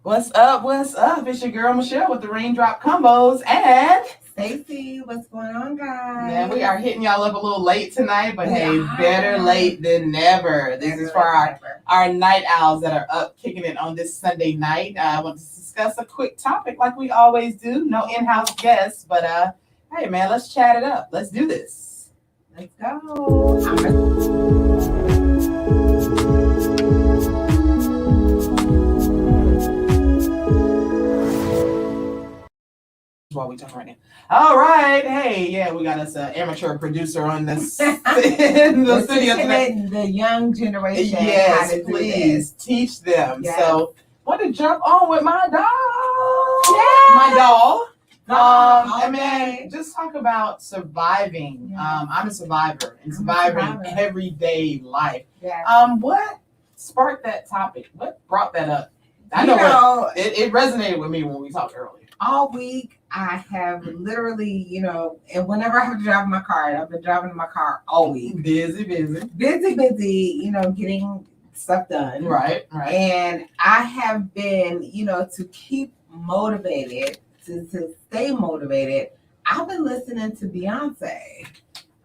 What's up? What's up? It's your girl Michelle with the Raindrop Combos, and Stacy, what's going on, guys? man, we are hitting y'all up a little late tonight, but hey, better late than never. This is for our night owls that are up kicking it on this Sunday night. I want to discuss a quick topic like we always do. No in-house guests, but hey man, let's chat it up. Let's do this. Let's go. While we talk right now. All right, hey, yeah, we got us an amateur producer on this in the studio today. The young generation, yes, please teach them. Yes. So, want to jump on with my doll? Yes. My doll. Okay. Man, just talk about surviving. Yes. I'm a survivor and surviving everyday life. Yes. What sparked that topic? What brought that up? I know it resonated with me when we talked earlier. All week, I have literally, and whenever I have to drive my car, I've been driving my car all week. Busy, getting stuff done. Right. And I have been, to keep motivated, to stay motivated, I've been listening to Beyonce.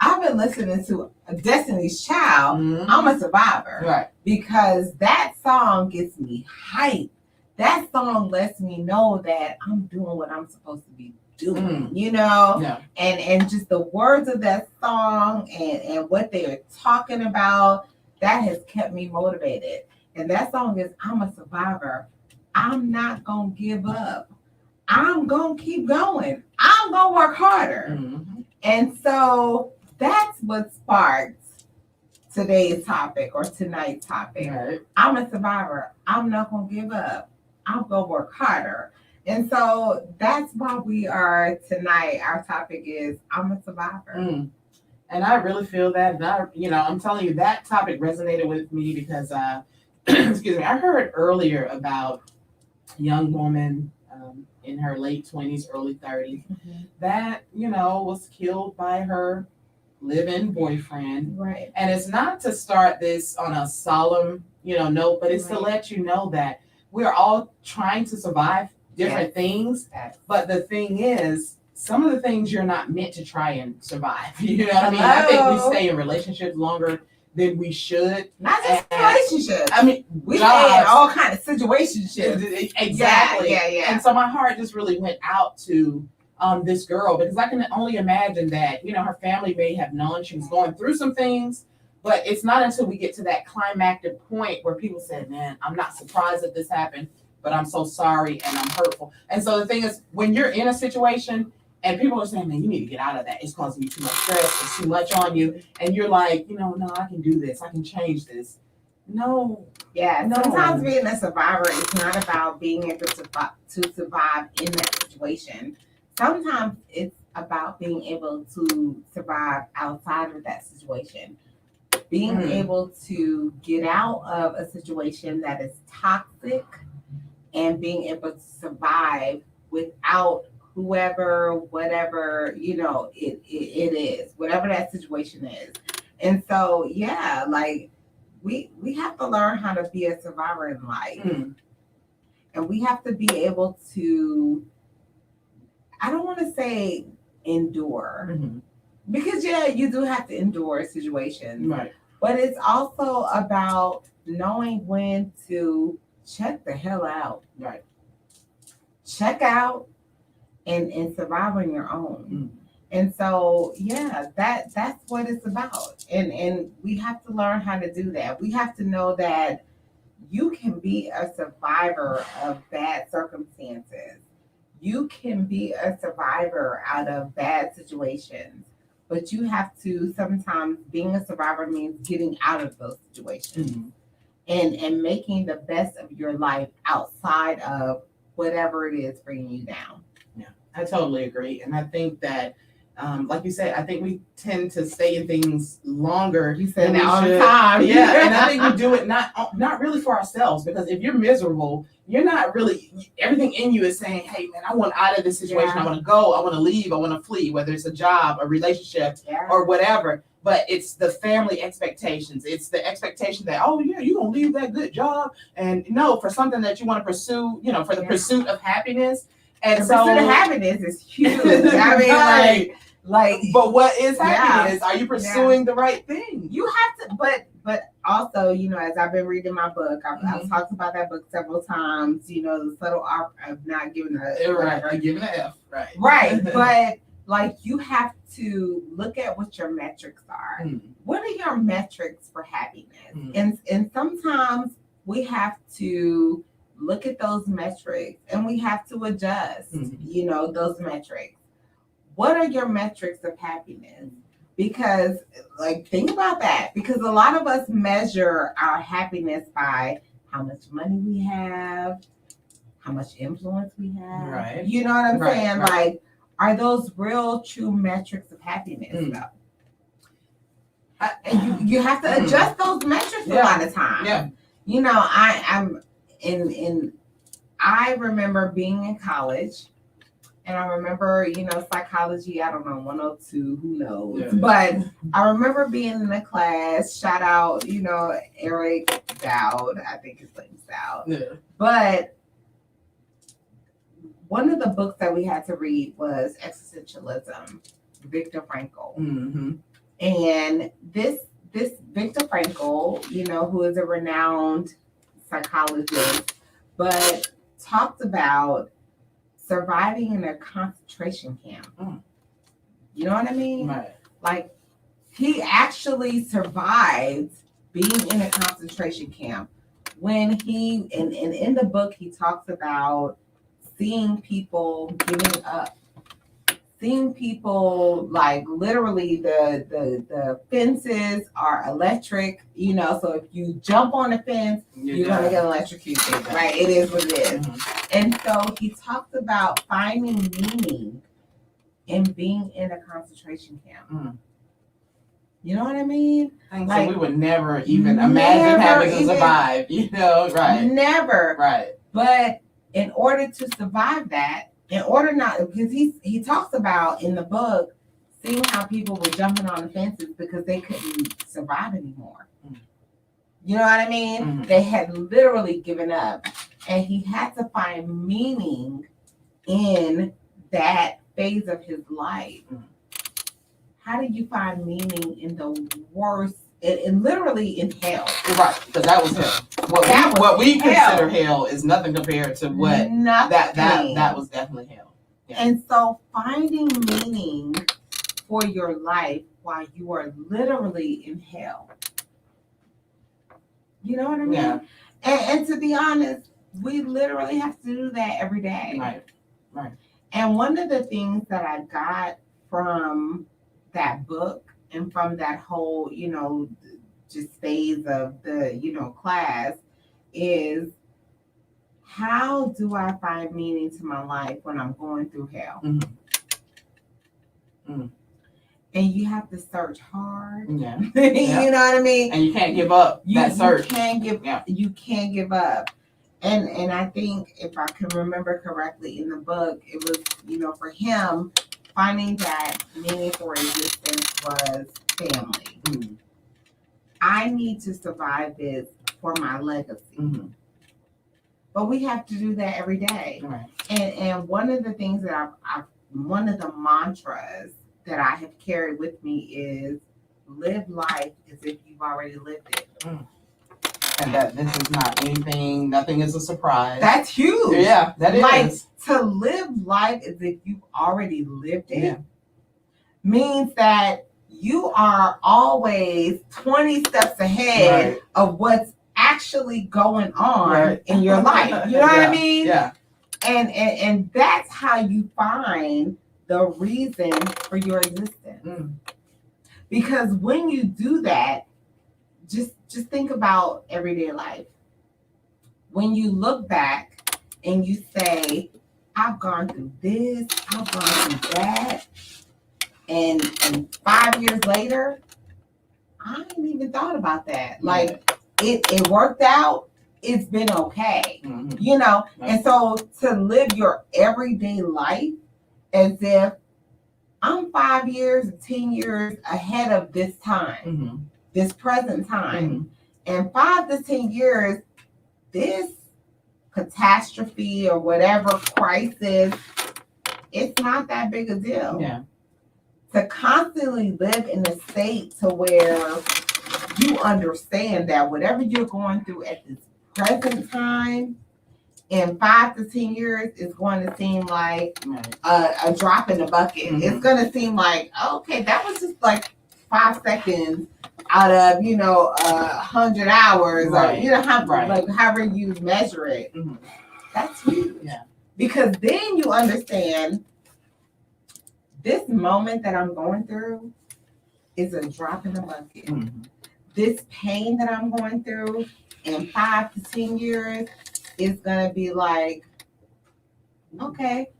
I've been listening to Destiny's Child. Mm-hmm. I'm a survivor. Right. Because that song gets me hyped. That song lets me know that I'm doing what I'm supposed to be doing, Yeah. And just the words of that song and what they are talking about, that has kept me motivated. And that song is, I'm a survivor. I'm not going to give up. I'm going to keep going. I'm going to work harder. Mm-hmm. And so that's what sparked today's topic or tonight's topic. Right. I'm a survivor. I'm not going to give up. I'm going to work harder. And so that's why we are tonight. Our topic is, I'm a survivor. Mm. And I really feel that. And I'm telling you, that topic resonated with me because, excuse me, I heard earlier about a young woman in her late 20s, early 30s, that, was killed by her live-in boyfriend. Right. And it's not to start this on a solemn, note, but it's to let you know that we're all trying to survive different things. Yes. But the thing is, some of the things you're not meant to try and survive. You know what I mean? I think we stay in relationships longer than we should. Not just relationships. I mean, we stay in all kind of situationships. Exactly. Yeah. And so my heart just really went out to this girl, because I can only imagine that, her family may have known she was going through some things. But it's not until we get to that climactic point where people say, man, I'm not surprised that this happened, but I'm so sorry and I'm hurtful. And so the thing is, when you're in a situation and people are saying, man, you need to get out of that. It's causing you too much stress. It's too much on you. And you're like, no, I can do this. I can change this. No. Yeah. No. Sometimes being a survivor is not about being able to survive in that situation. Sometimes it's about being able to survive outside of that situation. Being able to get out of a situation that is toxic and being able to survive without whoever, whatever, it is, whatever that situation is. And so, we have to learn how to be a survivor in life. And we have to be able to, I don't want to say endure, because you do have to endure situations. Right. But it's also about knowing when to check the hell out. Right. Check out and survive on your own. And so, that's what it's about. And we have to learn how to do that. We have to know that you can be a survivor of bad circumstances. You can be a survivor out of bad situations. But you have to, sometimes being a survivor means getting out of those situations and making the best of your life outside of whatever it is bringing you down. Yeah, I totally agree. And I think that, like you said, I think we tend to stay in things longer than we all the time. Yeah, and I think we do it not really for ourselves, because if you're miserable, you're not really, everything in you is saying, hey man, I want out of this situation. I want to go, I want to leave, I want to flee, whether it's a job, a relationship, or whatever. but it's the family expectations. It's the expectation that, oh yeah, you're gonna leave that good job, and no, for something that you want to pursue, for the pursuit of happiness. And the so pursuit of happiness is huge. I mean, right. like, but what is happiness? Are you pursuing the right thing? You have to, but also, as I've been reading my book, I've talked about that book several times. The subtle art of not giving a right, giving an F, right, right. But like, you have to look at what your metrics are. What are your metrics for happiness? And sometimes we have to look at those metrics and we have to adjust, those metrics. What are your metrics of happiness? Because, think about that. Because a lot of us measure our happiness by how much money we have, how much influence we have. Right. You know what I'm saying? Right. Like, are those real, true metrics of happiness? And you have to adjust those metrics a lot of times. Yeah. I'm I remember being in college. And I remember, psychology, I don't know, 102, who knows? Yeah. But I remember being in a class, shout out, Eric Dowd, I think his name's Dowd. Yeah. But one of the books that we had to read was Existentialism, Viktor Frankl. Mm-hmm. And this Viktor Frankl, who is a renowned psychologist, but talked about surviving in a concentration camp. You know what I mean? Right. Like, he actually survived being in a concentration camp when he, and in the book, he talks about seeing people giving up, seeing people, like, literally the fences are electric, so if you jump on the fence, you're going to get electrocuted, right? It is what it is. And so he talks about finding meaning in being in a concentration camp. You know what I mean? So we would never even imagine having to survive, right? Never. Right. But in order to survive that, because he talks about in the book seeing how people were jumping on the fences because they couldn't survive anymore. You know what I mean? They had literally given up, and he had to find meaning in that phase of his life. How do you find meaning in the worst, and literally in hell? Right, because that was hell. What we consider hell is nothing compared to what that was definitely hell. Yeah. And so finding meaning for your life while you are literally in hell. You know what I mean? Yeah. And to be honest, we literally have to do that every day. Right. And one of the things that I got from that book and from that whole, just phase of the, class is, how do I find meaning to my life when I'm going through hell? And you have to search hard. Yeah. You know what I mean? And you can't give up that search. You can't give up. And I think, if I can remember correctly in the book, it was, for him, finding that meaning for existence was family. I need to survive this for my legacy. But we have to do that every day. Right. And one of the things that one of the mantras that I have carried with me is, live life as if you've already lived it. And that this is not anything, nothing is a surprise. That's huge. Yeah, that is. To live life as if you've already lived it means that you are always 20 steps ahead of what's actually going on in your life. You know what I mean? Yeah. And that's how you find the reason for your existence. Because when you do that, just think about everyday life. When you look back and you say, I've gone through this, I've gone through that, and 5 years later, I ain't even thought about that. Like, it worked out. It's been okay, And so to live your everyday life as if I'm 5 years, 10 years ahead of this time, this present time. And 5 to 10 years, this catastrophe or whatever crisis, it's not that big a deal. Yeah. To constantly live in a state to where you understand that whatever you're going through at this present time, in 5 to 10 years, it's going to seem like a drop in the bucket. It's going to seem like, okay, that was just like 5 seconds out of 100 hours, or like however you measure it. That's huge. Yeah. Because then you understand this moment that I'm going through is a drop in the bucket. This pain that I'm going through in 5 to 10 years is going to be like, okay,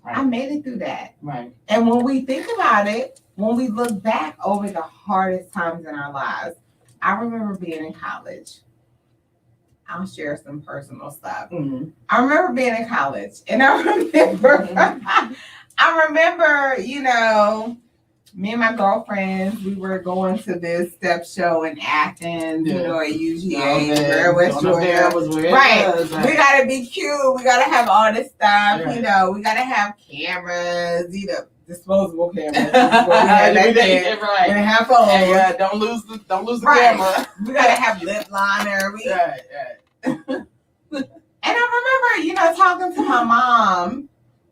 I made it through that. Right. And when we think about it, when we look back over the hardest times in our lives, I remember being in college. I'll share some personal stuff. I remember being in college, and I remember, me and my girlfriends, we were going to this step show in Athens, at UGA, West Georgia. Right. We gotta be cute. We gotta have all this stuff. We gotta have cameras. Disposable cameras. We gotta have phones. Hey, don't lose the camera. We gotta have lip liner. And I remember, talking to my mom,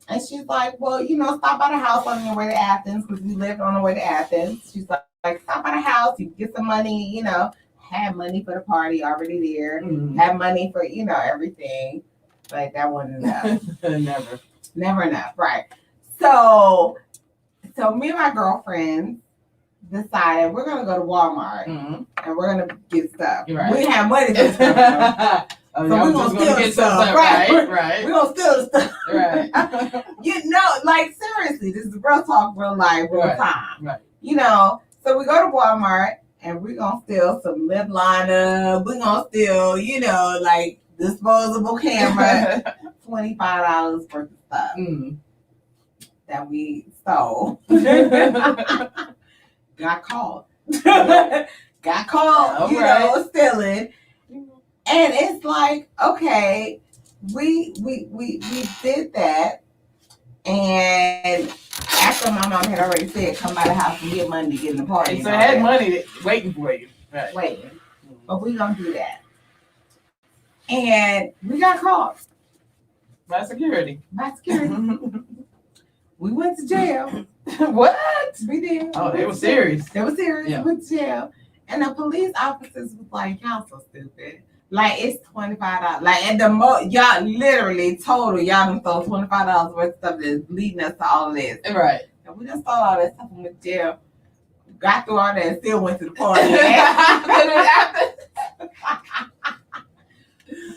and she's like, well, stop by the house on your way to Athens, because we lived on the way to Athens. She's like, stop by the house, you get some money, have money for the party already there, have money for, everything. Like, that wasn't enough. Never enough, right. So me and my girlfriends decided we're going to go to Walmart, and we're going to get stuff. Right. We didn't have money for stuff. So we're going to steal the stuff. Right. We're going to steal the stuff. Right. Like, seriously, this is real talk, real life, real time. Right. So we go to Walmart, and we're going to steal some lip liner. We're going to steal, like, disposable camera. $25 worth of stuff that we stole. Got caught. Stealing. And it's like, okay, we did that. And after my mom had already said, come by the house and get money to get in the party. So I had money waiting for you. Right. Waiting. But we gonna do that. And we got caught. By security. We went to jail. What? We did. Oh, they were serious. They were serious. Yeah. We went to jail. And the police officers was like, y'all so stupid. Like, it's $25. Like, at the most, y'all literally total, y'all done stole $25 worth of stuff that's leading us to all of this. Right. And we just stole all that stuff and went to jail. Got through all that and still went to the party.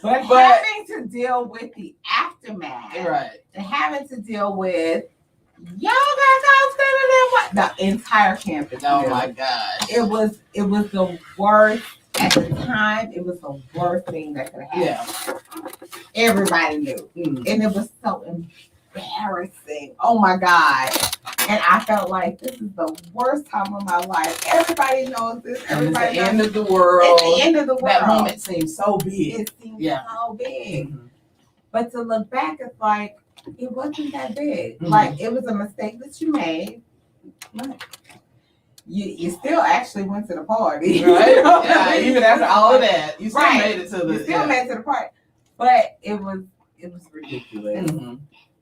But having to deal with the aftermath, and having to deal with, y'all got caught stealing that, the entire campus. Oh my gosh! It was the worst at the time. It was the worst thing that could have happened. Yeah. Everybody knew, and it was so embarrassing. Oh my God! And I felt like this is the worst time of my life. Everybody knows this. Everybody knows. It's the end of the world. It's the end of the world. That moment seems so big. It seems so big. But to look back, it's like, it wasn't that big. Like, it was a mistake that you made. You still actually went to the party. Right? Yeah, even after all of that. You still made it to the made it to the party. But it was ridiculous.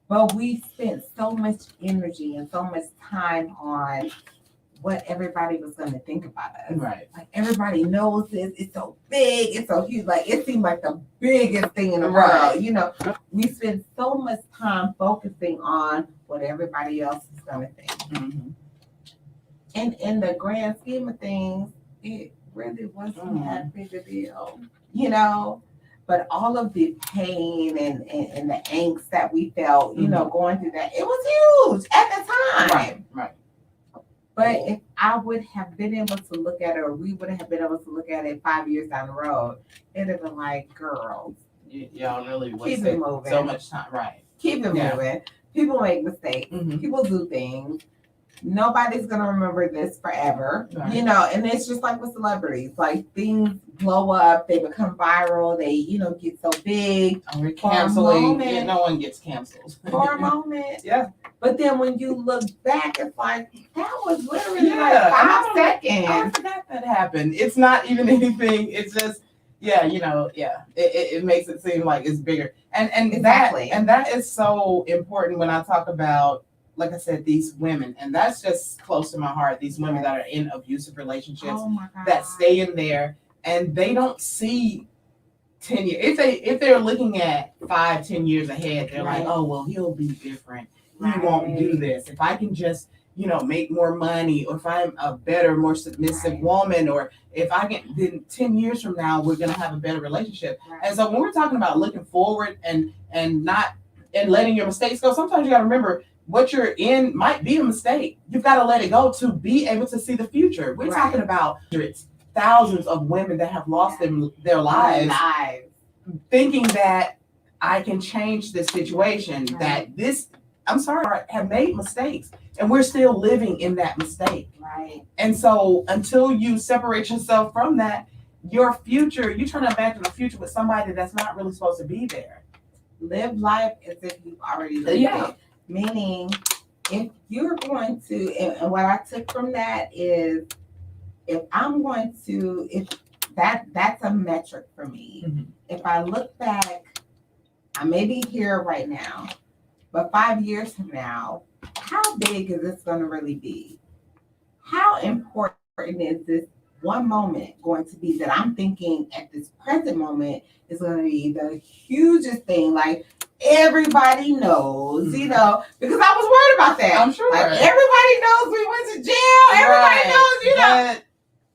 But we spent so much energy and so much time on what everybody was going to think about us. Right. Like, everybody knows this. It's so big. It's so huge. Like, it seemed like the biggest thing in the world. We spent so much time focusing on what everybody else is going to think. And in the grand scheme of things, it really wasn't that big a deal. But all of the pain and the angst that we felt, going through that, it was huge at the time. Right. But if I would have been able to look at it, or we would have been able to look at it 5 years down the road, it'd have been like, girls, y'all really wasted so much time. Right. Keep it moving. People make mistakes. People do things. nobody's gonna remember this forever. Right. You know, and it's just like with celebrities, like things blow up, they become viral, they, you know, get so big We're for a canceling. moment. Yeah, no one gets canceled. for a moment. Yeah. But then when you look back, it's like that was literally Yeah, like and 5 I seconds. forgot that happened. It's not even anything. It's just, yeah, you know, yeah. It makes it seem like it's bigger. And Exactly. that is so important when I talk about, like I said, these women. And that's just close to my heart. These women that are in abusive relationships Oh my God. that stay in there and they don't see 10 years. If they're looking at 5-10 years ahead, they're like, Right. oh well, he'll be different. He Right. won't do this. If I can just, you know, make more money, or if I'm a better, more submissive Right. woman, or if I can, then 10 years from now we're gonna have a better relationship. Right. And so when we're talking about looking forward and not and letting your mistakes go, sometimes you gotta remember what you're in might be a mistake. You've got to let it go to be able to see the future. We're Right. talking about hundreds, thousands of women that have lost their lives thinking that I can change this situation, Right. that this, I'm sorry, have made mistakes, and we're still living in that mistake. Right. And so until you separate yourself from that, your future, you're trying to imagine a future with somebody that's not really supposed to be there. Live life as if you've already lived Yeah. it. Meaning, if you're going to, and what I took from that is, if I'm going to, if that's a metric for me. Mm-hmm. If I look back, I may be here right now, but 5 years from now, how big is this going to really be? How important is this one moment going to be that I'm thinking at this present moment is going to be the hugest thing? Like, everybody knows, you know, because I was worried about that. I'm sure. Like, everybody knows we went to jail. Everybody Right. knows, you know. But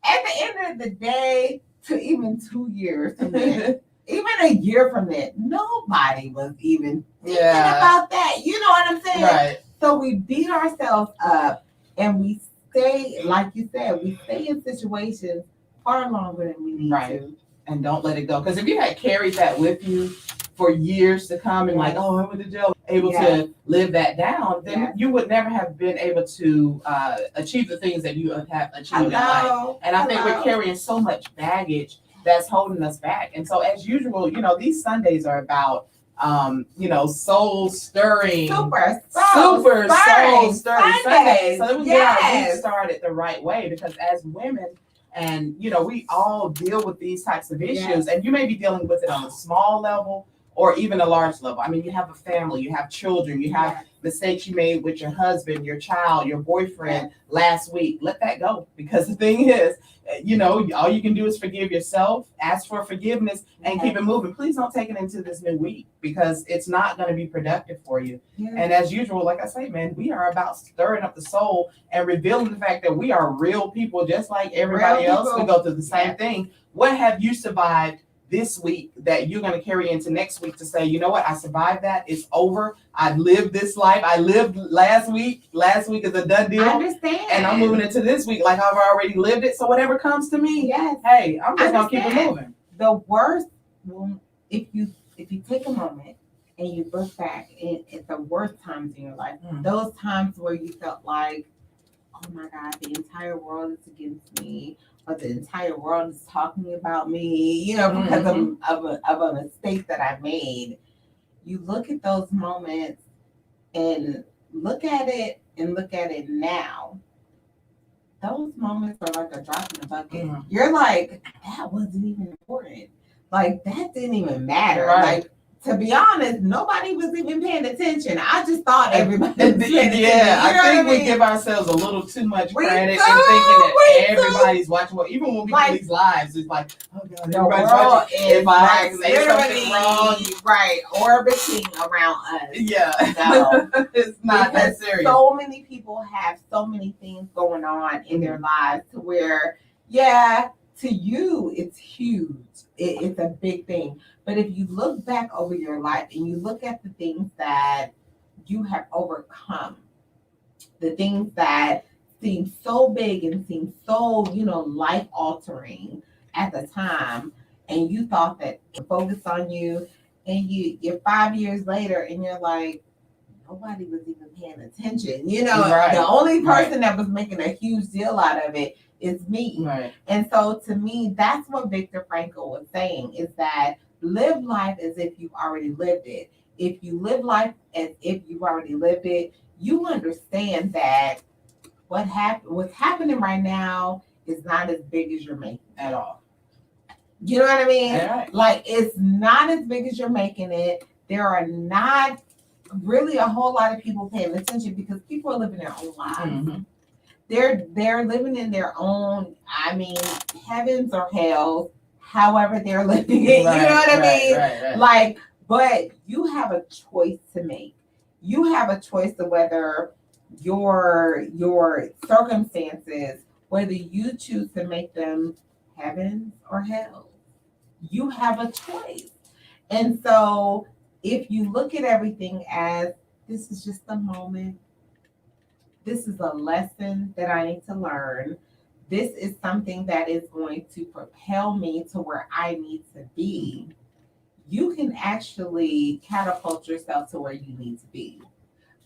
At the end of the day, to even 2 years from then, even a year from then, nobody was even thinking about that. You know what I'm saying? Right. So we beat ourselves up and we stay, like you said, we stay in situations far longer than we need Right. to. And don't let it go. Because if you had carried that with you for years to come and like, Yes. oh, I went to jail, able Yes. to live that down, then Yes. you would never have been able to achieve the things that you have achieved in life. And I think we're carrying so much baggage that's holding us back. And so as usual, you know, these Sundays are about you know, soul stirring, Super soul stirring Sundays. Sundays. So that we get our Yes. week started the right way. Because as women, and you know, we all deal with these types of issues, Yes. and you may be dealing with it on a small level or even a large level. I mean, you have a family, you have children, you have Yes. mistakes you made with your husband, your child, your boyfriend last week. Let that go, because the thing is, you know, all you can do is forgive yourself, ask for forgiveness, and keep it moving. Please don't take it into this new week, because it's not going to be productive for you. Yes. And as usual, like I say, man, we are about stirring up the soul and revealing the fact that we are real people, just like everybody Real else. people. We go through the same Yes. thing. What have you survived this week that you're going to carry into next week to say, you know what, I survived that. It's over. I've lived this life. I lived last week. Last week is a done deal. I understand. And I'm moving into this week like I've already lived it. So whatever comes to me, Yes. hey, I'm just going to keep it Understand. moving. The worst, if you take a moment and you look back at the worst times in your life, those times where you felt like, oh my God, the entire world is against me, or the entire world is talking about me, you know, because of a mistake that I made. You look at those moments and look at it now. Those moments are like a drop in the bucket. You're like, that wasn't even important. Like, that didn't even matter. Right. Like, to be honest, nobody was even paying attention. I just thought everybody was paying attention. Yeah, You know I think what we mean? give ourselves a little too much We credit do, and thinking that we everybody's watching. Well, even when we Like, do these lives, it's like, oh God, The everybody's world watching. is If I like say something wrong, right, orbiting around us. yeah, No. it's not that Because serious. so many people have so many things going on in their lives to where, yeah, to you it's huge. It's a big thing. But if you look back over your life and you look at the things that you have overcome, the things that seem so big and seem so, you know, life altering at the time, and you thought that focused on you, and you're 5 years later and you're like, nobody was even paying attention. You know, Right. the only Right. person that was making a huge deal out of it is me. Right. And so to me, that's what Viktor Frankl was saying, is that live life as if you've already lived it. If you live life as if you've already lived it, you understand that what's happening right now is not as big as you're making At all. You know what I mean? Right. Like, it's not as big as you're making it. There are not really a whole lot of people paying attention because people are living their own lives. Mm-hmm. They're living in their own, I mean, heavens or hells, however they're living it. Right, You know what I right, mean? right. Like, but you have a choice to make. You have a choice of whether your circumstances, whether you choose to make them heavens or hell. You have a choice. And so if you look at everything as this is just a moment, this is a lesson that I need to learn. This is something that is going to propel me to where I need to be. You can actually catapult yourself to where you need to be.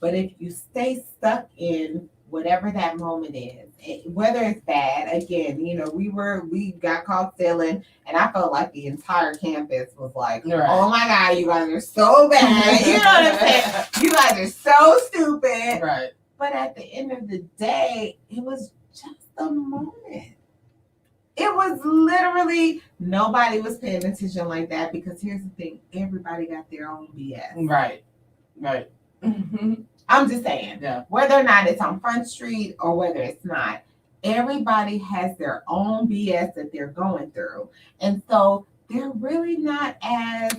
But if you stay stuck in whatever that moment is, whether it's bad, again, you know, we got caught stealing, and I felt like the entire campus was like, Right. oh my God, you guys are so bad. You know what I'm saying? You guys are so stupid. Right. But at the end of the day, it was just a moment. It was literally, nobody was paying attention like that, because here's the thing, everybody got their own BS. Right. Right. I'm just saying, Yeah. whether or not it's on Front Street or whether it's not, everybody has their own BS that they're going through. And so they're really not as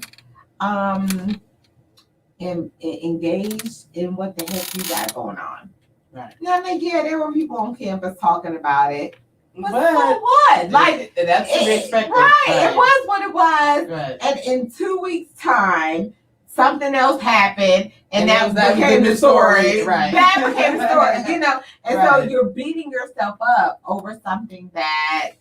engaged in what the heck you got going on. Right. Now, yeah, there were people on campus talking about it. But so But what? Like, that's to be expected. Right. It was what it was. Right. And in 2 weeks' time, something else happened, and that became the story. Right. That became the story, you know. And so Right. you're beating yourself up over something that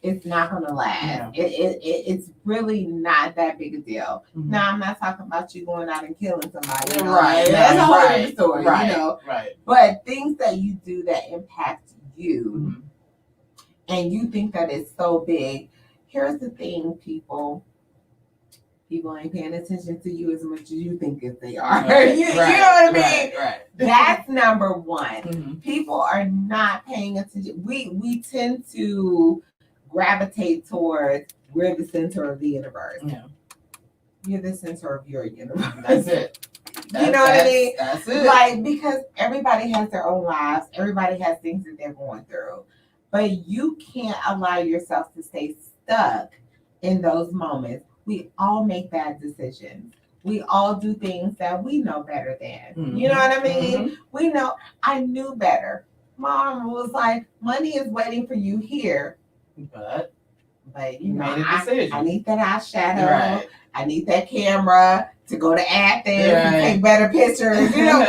is not going to last. Yeah. It's really not that big a deal. Mm-hmm. Now, I'm not talking about you going out and killing somebody. You know? Right. That's a whole Right. other story, Right. you know. Right. But things that you do that impact you, Mm-hmm. and you think that it's so big. Here's the thing, people ain't paying attention to you as much as you think that they are. Right. You know Right. what I mean? Right. That's number one. Mm-hmm. People are not paying attention. We tend to gravitate towards, we're the center of the universe. Yeah. You're the center of your universe. That's it. You know what I mean? That's it. Like, because everybody has their own lives. Everybody has things that they're going through. But you can't allow yourself to stay stuck in those moments. We all make bad decisions. We all do things that we know better than. Mm-hmm. You know what I mean? Mm-hmm. We know, I knew better. Mom was like, money is waiting for you here. But you know, made a decision. I need that eyeshadow. Right. I need that camera to go to Athens Right. and take better pictures. You know,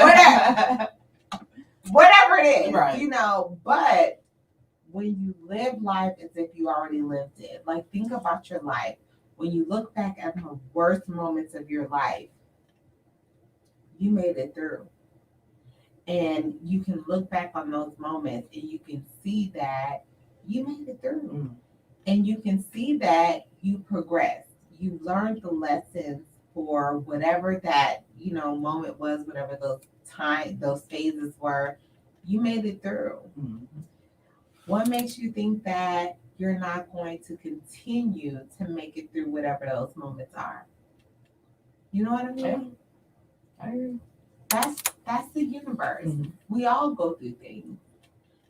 whatever it is. Right. You know, but when you live life as if you already lived it, like, think about your life. When you look back at the worst moments of your life, you made it through. And you can look back on those moments and you can see that you made it through. Mm. And you can see that you progressed. You learned the lessons for whatever that, you know, moment was, whatever those phases were. You made it through. Mm-hmm. What makes you think that you're not going to continue to make it through whatever those moments are? You know what I mean? Yeah. I agree. That's the universe. Mm-hmm. We all go through things.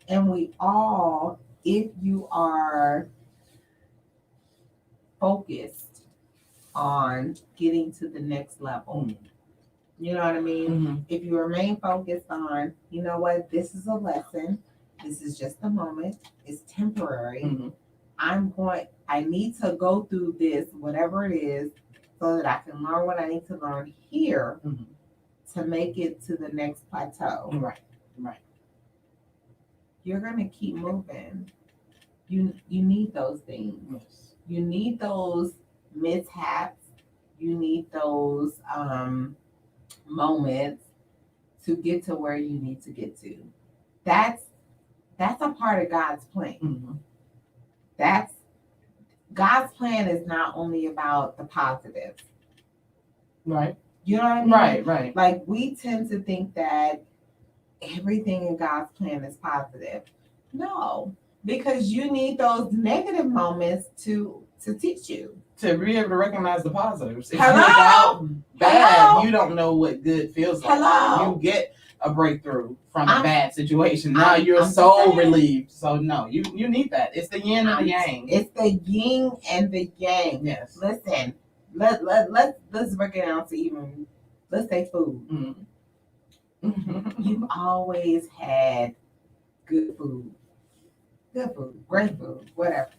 And we all, if you are focused on getting to the next level, Mm-hmm. you know what I mean? Mm-hmm. If you remain focused on, you know what, this is a lesson. This is just a moment. It's temporary. Mm-hmm. I need to go through this, whatever it is, so that I can learn what I need to learn here Mm-hmm. to make it to the next plateau. Right. Right. You're going to keep moving. You need those things. Yes. You need those mishaps. You need those moments to get to where you need to get to. That's a part of God's plan. Mm-hmm. That's God's plan is not only about the positive. Right. You know what I mean? Right. Like we tend to think that everything in God's plan is positive. No, because you need those negative moments to teach you. To be able to recognize the positives. If Hello? you're without bad, Hello? you don't know what good feels like. Hello? You get a breakthrough from a bad situation. Now I'm you're just so saying. relieved. So no, you need that. It's the yin and the yang. It's the yin and the yang. Yes. Listen, let's break it down to even, let's say food. Mm-hmm. You've always had good food, great food, whatever.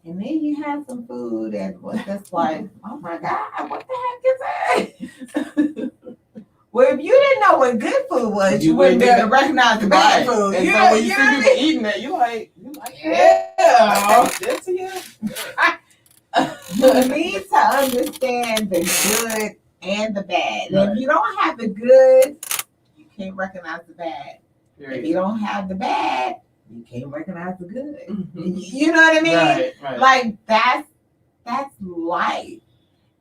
And then you have some food and was just like, oh my God, what the heck is that? Well, if you didn't know what good food was, you wouldn't be able to recognize the bad food. And You so know, when you you see know what I people mean? eating that, you like, Yeah. Good to you. You need to understand the good and the bad. Right. If you don't have the good, you can't recognize the bad. Period. If you don't have the bad, you can't recognize the good. Mm-hmm. You know what I mean? Right. Like that's life.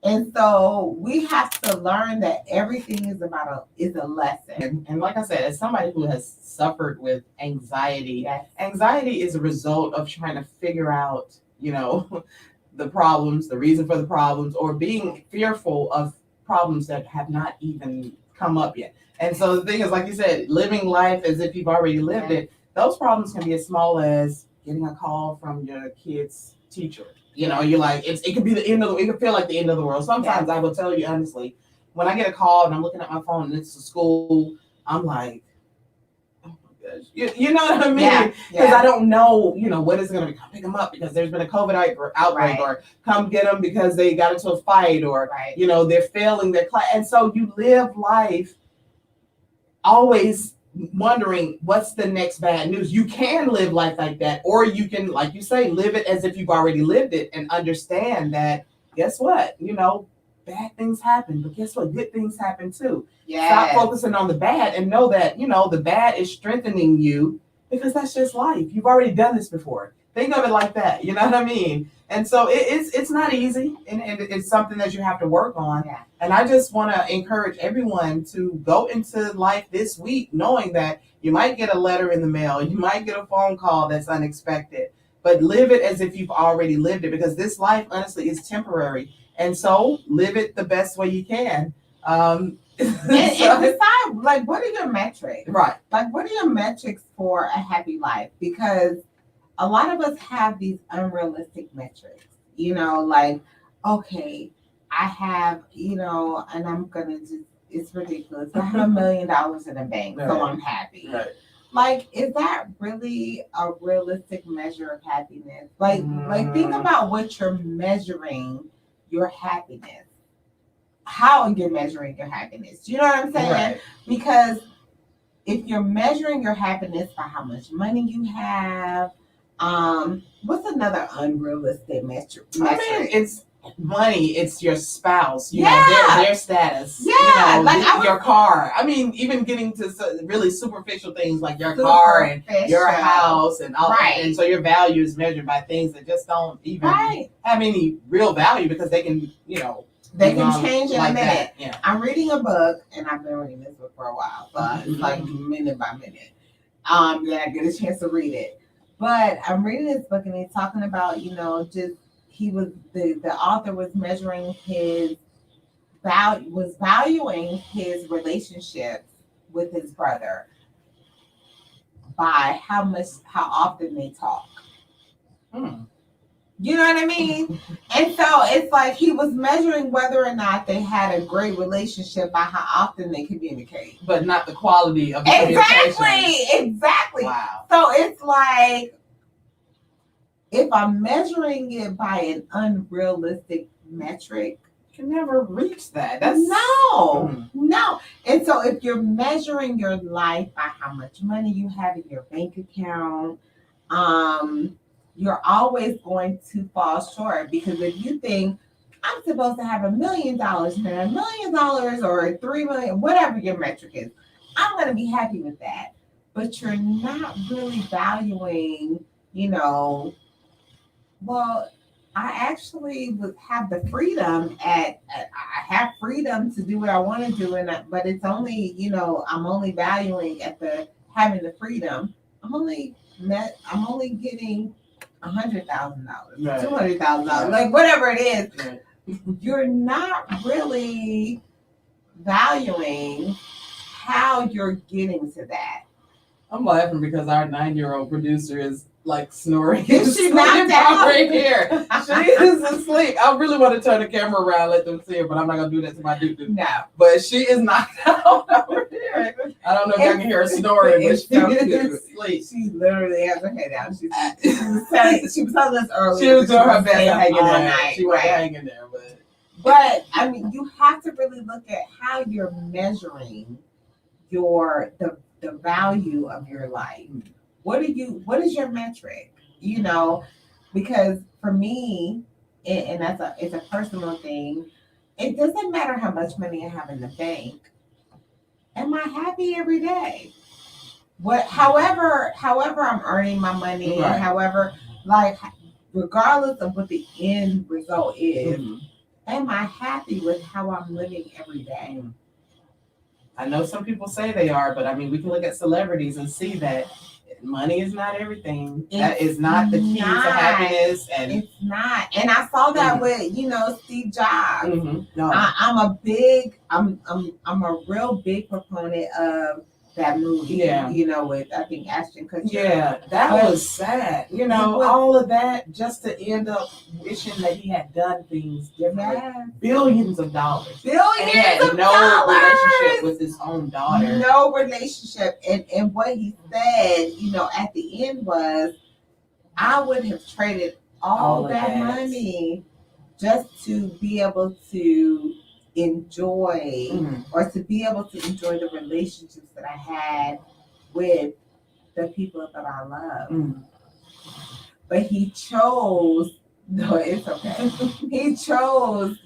And so we have to learn that everything is a lesson. And like I said, as somebody who has suffered with anxiety, Yes. anxiety is a result of trying to figure out, the problems, the reason for the problems, or being fearful of problems that have not even come up yet. And so the thing is, like you said, living life as if you've already lived it, those problems can be as small as getting a call from your kid's teacher. You're like, it could be the end of it could feel like the end of the world. Sometimes I will tell you honestly, when I get a call and I'm looking at my phone and it's a school, I'm like, oh my gosh. You know what I mean? Because I don't know, what is going to be. Come pick them up because there's been a COVID outbreak, or come get them because they got into a fight, or, they're failing their class. And so you live life always wondering what's the next bad news. You can live life like that, or you can, like you say, live it as if you've already lived it and understand that, guess what? Bad things happen, but guess what? Good things happen too. Stop focusing on the bad and know that, the bad is strengthening you, because that's just life. You've already done this before. Think of it like that. You know what I mean? And so it's not easy, and it's something that you have to work on. Yeah. And I just want to encourage everyone to go into life this week knowing that you might get a letter in the mail, you might get a phone call that's unexpected, but live it as if you've already lived it, because this life, honestly, is temporary. And so live it the best way you can. And decide, like, what are your metrics? Right. Like, what are your metrics for a happy life? Because a lot of us have these unrealistic metrics, like, okay, I have, and I'm going to it's ridiculous. I have $1 million in the bank, so I'm happy. Right. Like, is that really a realistic measure of happiness? Like, think about what you're measuring your happiness. How you're measuring your happiness. Do you know what I'm saying? Right. Because if you're measuring your happiness by how much money you have, what's another unrealistic metric? I mean, it's money. It's your spouse. Their status. Yeah, your car. I mean, even getting to really superficial things like your car and your house and all that. And so your value is measured by things that just don't even have any real value, because they can, they can change in a minute. Yeah. I'm reading a book, and I've been reading this book for a while, so it's like minute by minute. Then I get a chance to read it. But I'm reading this book, and he's talking about, just the author was measuring valuing his relationships with his brother by how often they talk. You know what I mean? And so it's like he was measuring whether or not they had a great relationship by how often they communicate. But not the quality of the communication. Exactly. Wow. So it's like, if I'm measuring it by an unrealistic metric, you can never reach that. No. And so if you're measuring your life by how much money you have in your bank account, you're always going to fall short, because if you think I'm supposed to have $1 million, and $1 million or 3 million, whatever your metric is. I'm going to be happy with that. But you're not really valuing, well, I actually would have the freedom I have freedom to do what I want to do, but it's only, I'm only valuing at the having the freedom. I'm only getting $100,000, Right. $200,000, like whatever it is. Right. You're not really valuing how you're getting to that. I'm laughing because our 9-year-old producer is like snoring. She knocked out right here. She is asleep. I really want to turn the camera around, let them see her, but I'm not gonna do that to my dude. No, But she is knocked out over here. I don't know if y'all can hear her snoring, but she is asleep. She literally has her head down. She was telling us earlier. She was doing her best to hang in all there. night. She was Right. hanging there, But I mean, you have to really look at how you're measuring the value of your life. What is your metric? Because for me, and it's a personal thing. It doesn't matter how much money I have in the bank. Am I happy every day? However I'm earning my money, Right. however, like, regardless of what the end result is, Mm-hmm. am I happy with how I'm living every day? I know some people say they are, but I mean, we can look at celebrities and see that money is not everything. That is not the key to happiness. And it's not. And I saw that with, Steve Jobs. No. I'm a real big proponent of that movie. Yeah. With I think Ashton Kutcher. Yeah, that was sad. All of that just to end up wishing that he had done things differently. Yes. Billions of dollars. And he Billions had of no dollars. relationship with his own daughter. No relationship. And what he said, at the end was, I would have traded all that money just to be able to enjoy or to be able to enjoy the relationships that I had with the people that I love. But he chose, no, it's okay. He chose,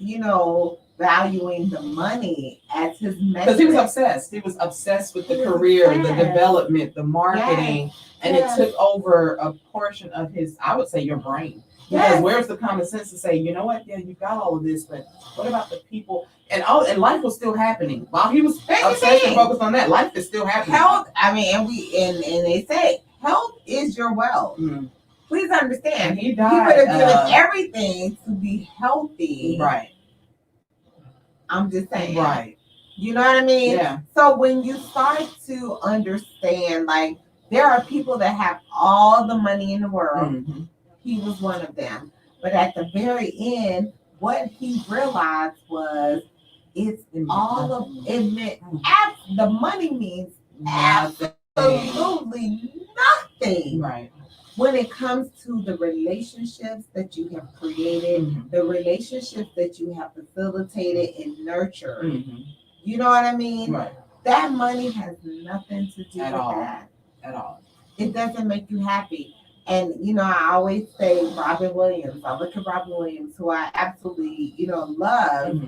valuing the money as his metric. Because he was obsessed. He was obsessed with the career, the development, the marketing, and it took over a portion of his, I would say, your brain. Because where's the common sense to say, you know what? Yeah, you got all of this, but what about the people? And life was still happening while he was obsessed and focused on that. Life is still happening. Health. I mean, and they say health is your wealth. Please understand. He died. He would have given everything to be healthy. Right. I'm just saying. Right. You know what I mean? Yeah. So when you start to understand, like, there are people that have all the money in the world. He was one of them. But at the very end, what he realized was all of it meant the money means absolutely nothing. Right. When it comes to the relationships that you have created, the relationships that you have facilitated and nurtured. You know what I mean? Right. That money has nothing to do with that. At all. It doesn't make you happy. And, I always say Robin Williams. I look at Robin Williams, who I absolutely, love.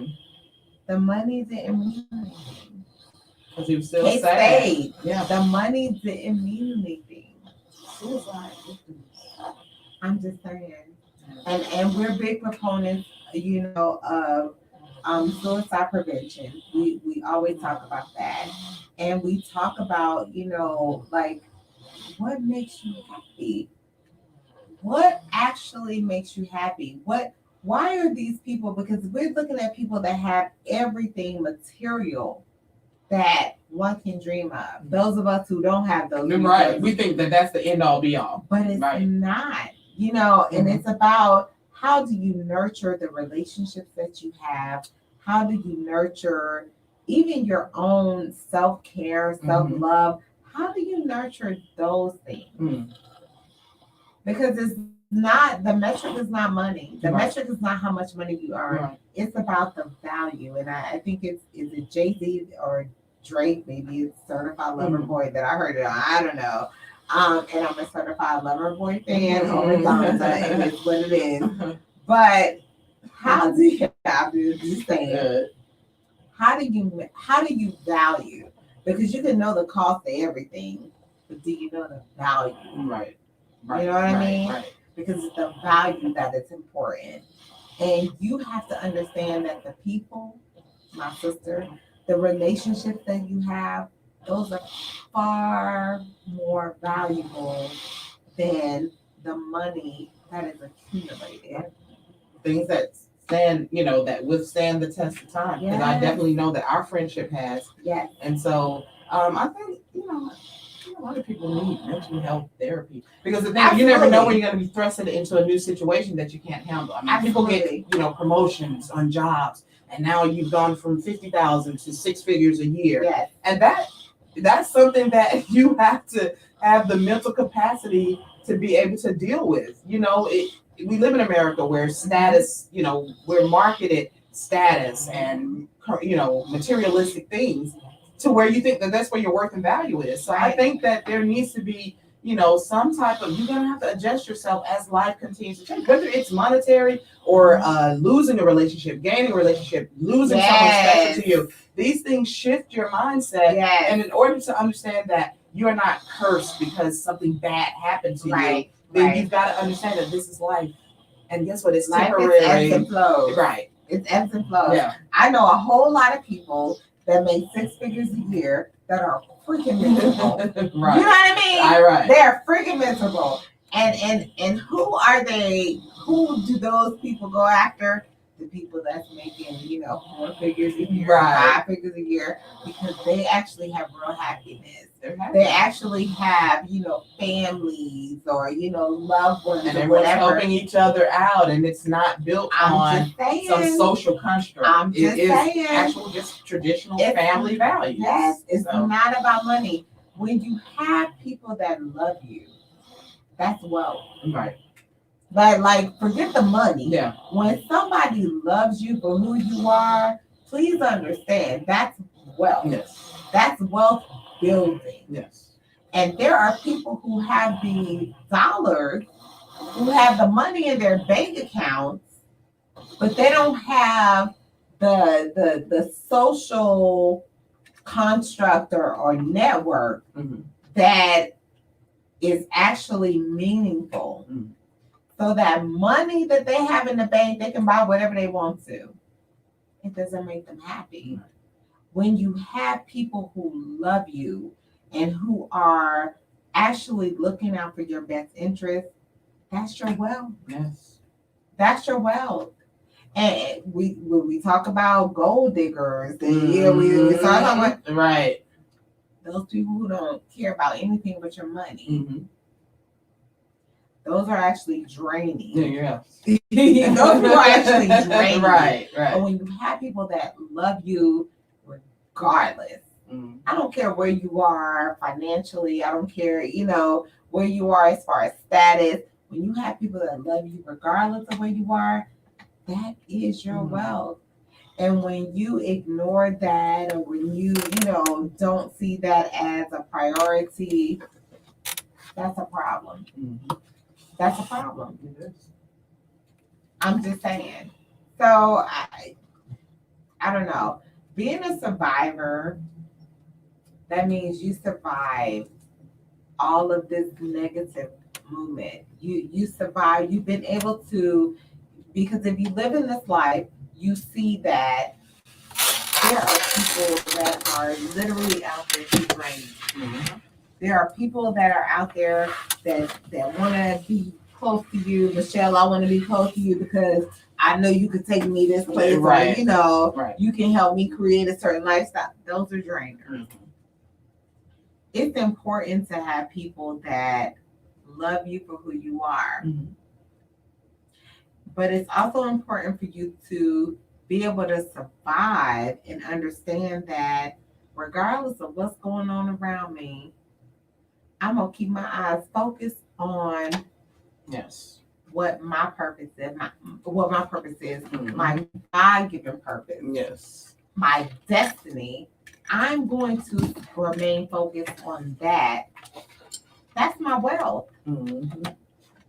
The money didn't mean anything. Because he was still He sad. stayed. Yeah. The money didn't mean anything. Suicide. I'm just saying. And we're big proponents, of suicide prevention. We always talk about that. And we talk about, like, what makes you happy? What actually makes you happy? Why are these people? Because we're looking at people that have everything material that one can dream of. Those of us who don't have those. Right. We think that that's the end all be all. But it's not, and it's about, how do you nurture the relationships that you have? How do you nurture even your own self-care, self-love? How do you nurture those things? Because it's not, the metric is not money. The metric is not how much money you earn. Right. It's about the value. And I think is it Jay-Z or Drake, maybe it's Certified Lover Boy that I heard it on. I don't know. And I'm a Certified Lover Boy fan. It is what it is. But how do you, I'm just saying, how do you value? Because you can know the cost of everything, but do you know the value? Right. You know what I mean? Right. Because it's the value that is important. And you have to understand that the people, my sister, the relationships that you have, those are far more valuable than the money that is accumulated. Things that stand, that withstand the test of time. Because I definitely know that our friendship has. Yes. And so I think, a lot of people need mental health therapy because the thing you never know when you're going to be thrusted into a new situation that you can't handle. I mean, people get promotions on jobs, and now you've gone from 50,000 to 6 figures a year. Yes. And that's something that you have to have the mental capacity to be able to deal with. We live in America where status, we're marketed status and materialistic things, to where you think that that's where your worth and value is. So I think that there needs to be, some type of, you're going to have to adjust yourself as life continues to change, whether it's monetary or losing a relationship, gaining a relationship, losing someone special to you. These things shift your mindset. And in order to understand that you are not cursed because something bad happened to you, then you've got to understand that this is life. And guess what? It's life temporary. Is ebbs and flows. Right. It's ebbs and flows. Yeah. I know a whole lot of people that make 6 figures a year that are freaking miserable. Right. You know what I mean? Right. They're freaking miserable. And who are they? Who do those people go after? The people that's making, 4 figures a year, 5 figures a year, because they actually have real happiness. They actually have, families or, loved ones and or everyone's whatever. helping each other out, and it's not built on some social construct. It is actual, just traditional family values. Yes, it's not about money. When you have people that love you, that's wealth. Right. But forget the money. Yeah. When somebody loves you for who you are, please understand that's wealth. Yes. That's wealth building. Yes. And there are people who have the dollars, who have the money in their bank accounts, but they don't have the social construct or network that is actually meaningful. So that money that they have in the bank, they can buy whatever they want to. It doesn't make them happy. When you have people who love you and who are actually looking out for your best interest, that's your wealth. Yes. That's your wealth. And when we talk about gold diggers, and we talk about those people who don't care about anything but your money. Those are actually draining. Yeah. Those people are actually draining. Right. But when you have people that love you regardless, I don't care where you are financially, I don't care, where you are as far as status. When you have people that love you regardless of where you are, that is your wealth. And when you ignore that, or when you, don't see that as a priority, that's a problem. That's a problem. It is. I'm just saying. So I don't know. Being a survivor, that means you survive all of this negative movement. You survive. You've been able to, because if you live in this life, you see that there are people that are literally out there to drain you. There are people that are out there that want to be close to you. Michelle, I want to be close to you because I know you could take me this place. Right. Or, you can help me create a certain lifestyle. Those are drainers. It's important to have people that love you for who you are. But it's also important for you to be able to survive and understand that regardless of what's going on around me, I'm going to keep my eyes focused on what my purpose is, my God-given purpose. Yes. My destiny. I'm going to remain focused on that. That's my wealth.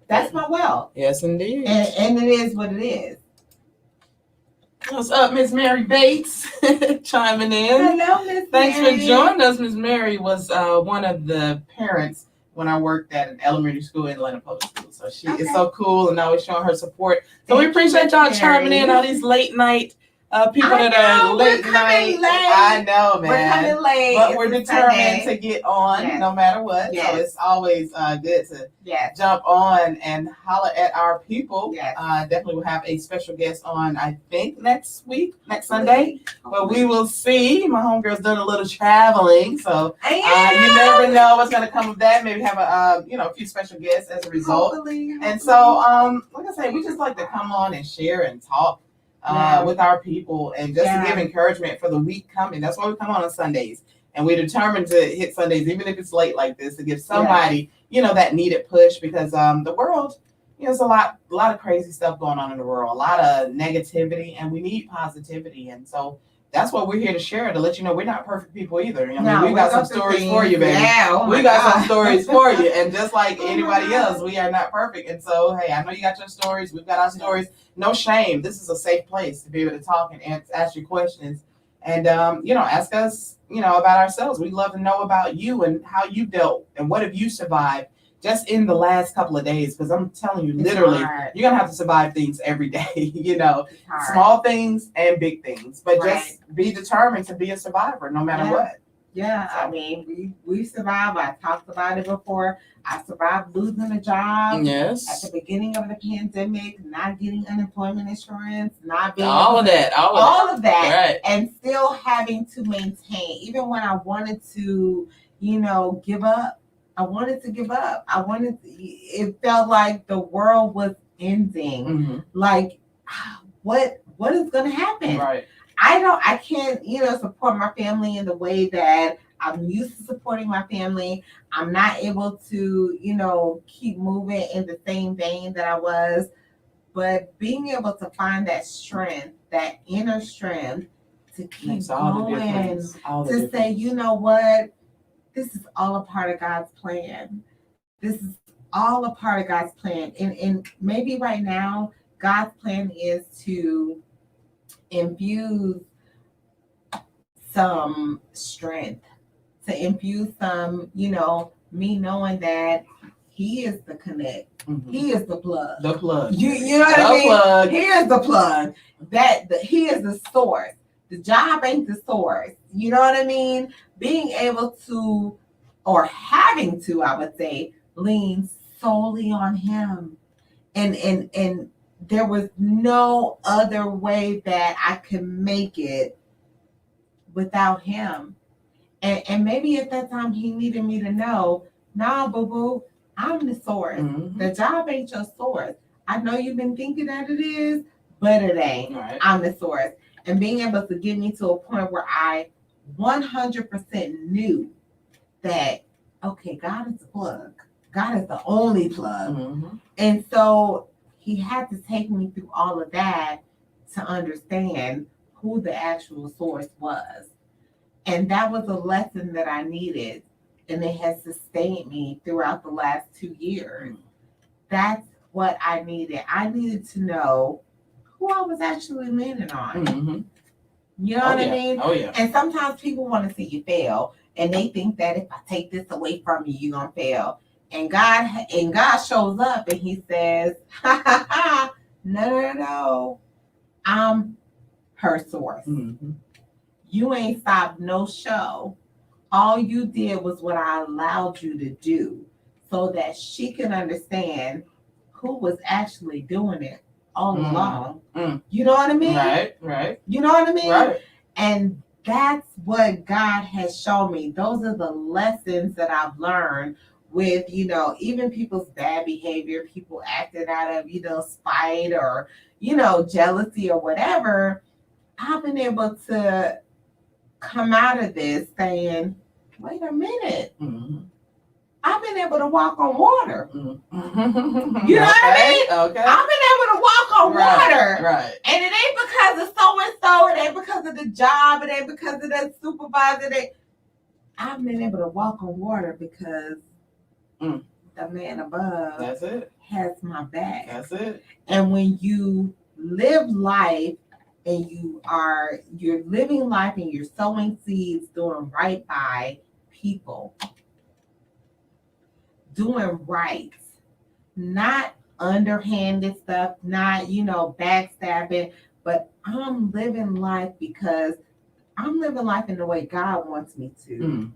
That's my wealth. Yes, indeed. And it is what it is. What's up, Miss Mary Bates? Chiming in. Hello, Miss Thanks Mary. for joining us. Miss Mary was one of the parents when I worked at an elementary school in Atlanta Public School. So she is so cool and always showing her support. So we appreciate y'all chiming in, all these late night people that are late night. I know, man. We're coming late, but we're determined to get on no matter what. So it's always good to jump on and holler at our people. Definitely will have a special guest on, I think, next Sunday. But we will see. My homegirl's doing a little traveling, so you never know what's gonna come of that. Maybe have a few special guests as a result. Hopefully. And so like I say, we just like to come on and share and talk with our people and just to give encouragement for the week coming. That's why we come on Sundays. And we're determined to hit Sundays, even if it's late like this, to give somebody, that needed push, because the world, there's a lot of crazy stuff going on in the world, a lot of negativity, and we need positivity. And so that's what we're here to share, to let you know we're not perfect people either. We got some stories for you, baby. Yeah, we got some stories for you. And just like anybody else, we are not perfect. And so, hey, I know you got your stories. We've got our stories. No shame. This is a safe place to be able to talk and ask you questions. And, ask us, about ourselves. We'd love to know about you and how you dealt and what have you survived just in the last couple of days. Because I'm telling you, literally, you're going to have to survive things every day, small things and big things. But just be determined to be a survivor no matter what. Yeah, I mean, we survived. I talked about it before. I survived losing a job. Yes. At the beginning of the pandemic, not getting unemployment insurance, not being all of that, right. And still having to maintain, even when I wanted to, give up. I wanted to give up. It felt like the world was ending. Mm-hmm. Like, what is going to happen? Right. I can't, support my family in the way that I'm used to supporting my family. I'm not able to, keep moving in the same vein that I was. But being able to find that strength, that inner strength to keep going, to say, you know what, this is all a part of God's plan. This is all a part of God's plan. And maybe right now, God's plan is to infuse some strength, to infuse some, me knowing that He is the connect. Mm-hmm. He is the plug. The plug. You know what I mean? Plug. He is the plug. He is the source. The job ain't the source. You know what I mean? Being able to, or having to, I would say, lean solely on Him. And there was no other way that I could make it without Him. And maybe at that time He needed me to know, nah, boo-boo, I'm the source. Mm-hmm. The job ain't your source. I know you've been thinking that it is, but it ain't. Right. I'm the source. And being able to get me to a point where I 100% knew that, okay, God is the plug. God is the only plug. Mm-hmm. And so He had to take me through all of that to understand who the actual source was. And that was a lesson that I needed. And it has sustained me throughout the last 2 years. That's what I needed. I needed to know who I was actually leaning on. Mm-hmm. You know what I mean? Oh, yeah. And sometimes people want to see you fail. And they think that if I take this away from you, you're going to fail. And God shows up and He says, no. I'm her source. Mm-hmm. You ain't stopped no show. All you did was what I allowed you to do so that she can understand who was actually doing it all along. Mm. You know what I mean? Right. You know what I mean? Right. And that's what God has shown me. Those are the lessons that I've learned with, even people's bad behavior, people acting out of, spite or, jealousy or whatever. I've been able to come out of this saying, wait a minute. Mm-hmm. I've been able to walk on water. Mm-hmm. You know what I mean? Okay. I've been able to walk on water. Right. And it ain't because of so-and-so. It ain't because of the job. It ain't because of the supervisor. I've been able to walk on water because the man above That's it. has my back. That's it. And when you live life and you're living life and you're sowing seeds, doing right by people, doing right, not underhanded stuff, not backstabbing, but I'm living life because I'm living life in the way God wants me to. Mm.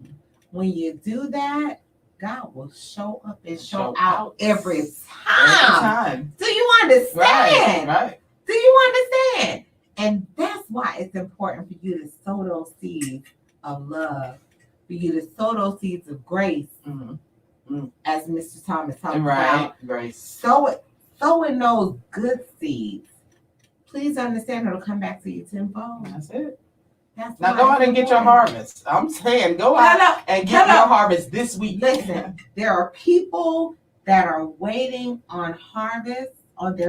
When you do that, God will show up and show Show out out. every Every time. time. Do you understand? Right. Do you understand? And that's why it's important for you to sow those seeds of love, for you to sow those seeds of grace, as Mr. Thomas talked about. Grace. Sowing those good seeds. Please understand it'll come back to you tenfold. That's it. That's now go out and get your harvest. I'm saying go out and get your harvest this week. Listen, there are people that are waiting on their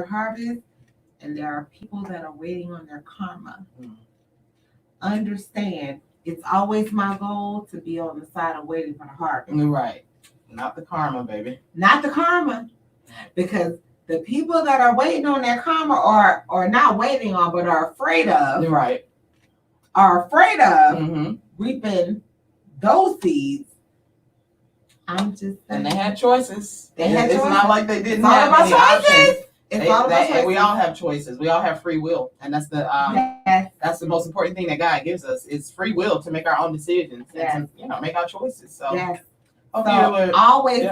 harvest, and there are people that are waiting on their karma. Understand, it's always my goal to be on the side of waiting for the harvest. Right. Not the karma, baby. Not the karma. Because the people that are waiting on their karma or not waiting on, but are afraid of. Right. Are afraid of reaping those seeds. I'm just saying. And they had choices. It's not like they didn't have any options. It's all about choices. And we all have choices. We all have free will, and that's the most important thing that God gives us is free will to make our own decisions and to, make our choices. So always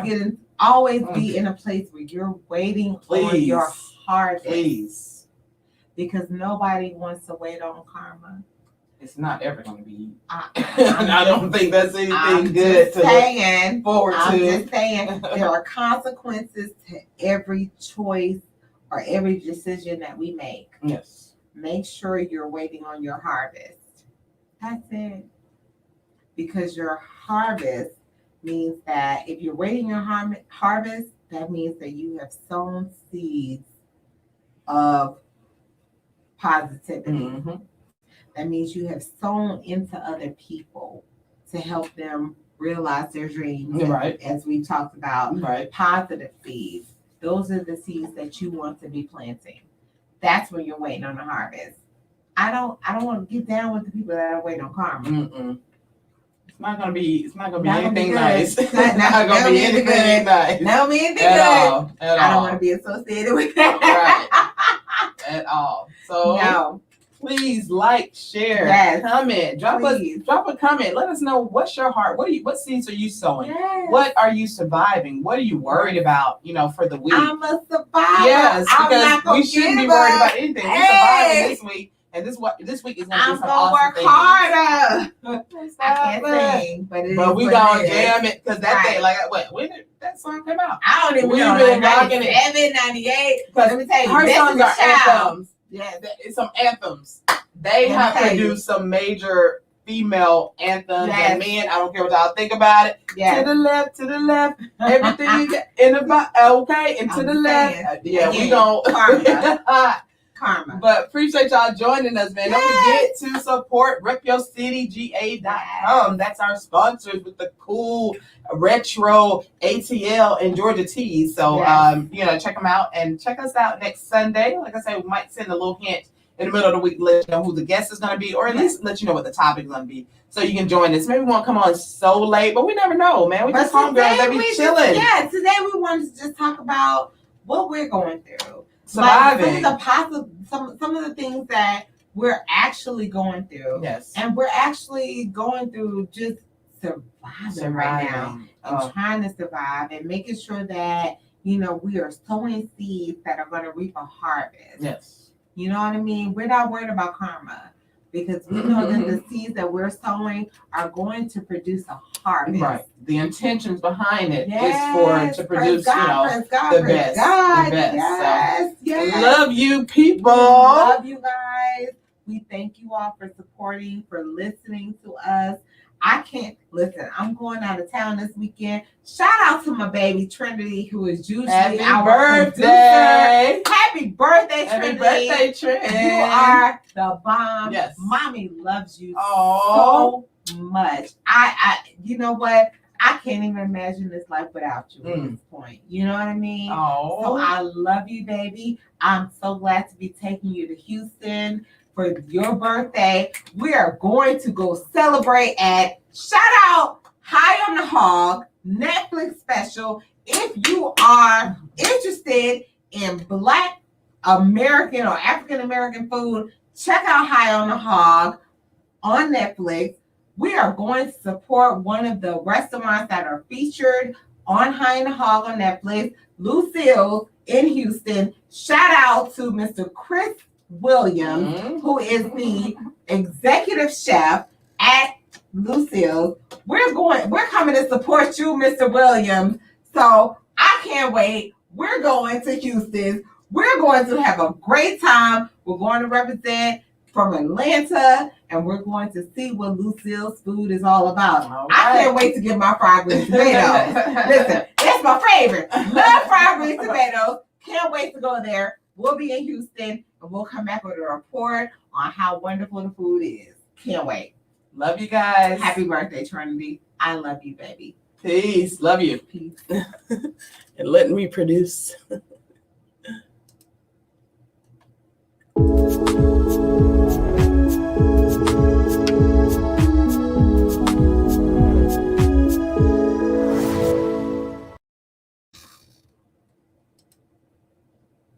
be in a place where you're waiting on your harvest. Please, because nobody wants to wait on karma. It's not ever going to be. I don't think that's anything good to look forward to. I'm just saying there are consequences to every choice or every decision that we make. Yes. Make sure you're waiting on your harvest. That's it. Because your harvest means that if you're waiting your harvest, that means that you have sown seeds of positivity. That means you have sown into other people to help them realize their dreams. Right. As we talked about, right. Positive seeds. Those are the seeds that you want to be planting. That's when you're waiting on the harvest. I don't want to get down with the people that are waiting on karma. It's not gonna be anything nice. It's not gonna be anything nice. Not gonna be anything good. I don't want to be associated with that. Right. At all. So no. Please like, share, comment, drop a comment. Let us know what's your heart. What seeds are you sowing? Yes. What are you surviving? What are you worried about? For the week. I'm a survivor. Yes, because we shouldn't be worried about anything. We're surviving this week, and this week is going to be some awesome things. I'm gonna work harder. I can't sing, but we gonna jam it because that thing, when did that song come out? I don't even know. We've been rocking it. 97, 98. Let me tell you, her songs are anthems. Yes, it's some anthems. They have produced some major female anthems and men. I don't care what y'all think about it. Yes. To the left, everything in the okay, and to the left. We don't karma. But appreciate y'all joining us, man. Don't forget to support repyourcityga.com. That's our sponsors with the cool retro ATL and Georgia tees. So check them out and check us out next Sunday. Like I said, we might send a little hint in the middle of the week to let you know who the guest is going to be, or at least let you know what the topic is going to be, so you can join us. Maybe we won't come on so late, but we never know, man. We just homegirls that be chilling. Today we wanted to just talk about what we're going through. Surviving. Some of the things that we're actually going through. Yes. And we're actually going through just surviving right now. And trying to survive and making sure that, we are sowing seeds that are going to reap a harvest. Yes. You know what I mean? We're not worried about karma because we know that the seeds that we're sowing are going to produce a harvest. Right. The intentions behind it is to produce, the best. God. The best. Yes. Love you, people. Love you guys. We thank you all for supporting, for listening to us. I can't listen. I'm going out of town this weekend. Shout out to my baby Trinity, who is usually our birthday. Happy birthday, Trinity! Happy birthday, Trinity! You are the bomb. Yes, mommy loves you so much. You know what? I can't even imagine this life without you at this point. You know what I mean? So I love you, baby. I'm so glad to be taking you to Houston for your birthday. We are going to go celebrate at shout out High on the Hog Netflix special. If you are interested in Black American or African American food, check out High on the Hog on Netflix. We are going to support one of the restaurants that are featured on High on the Hog on Netflix, Lucille's in Houston. Shout out to Mr. Chris Williams, who is the executive chef at Lucille's. We're coming to support you, Mr. Williams. So I can't wait. We're going to Houston. We're going to have a great time. We're going to represent from Atlanta, and we're going to see what Lucille's food is all about. All right. I can't wait to get my fried green tomatoes. Listen, that's my favorite. Love fried green tomatoes. Can't wait to go there. We'll be in Houston, and we'll come back with a report on how wonderful the food is. Can't wait. Love you guys. Happy birthday, Trinity. I love you, baby. Peace. Love you. Peace. And letting me produce.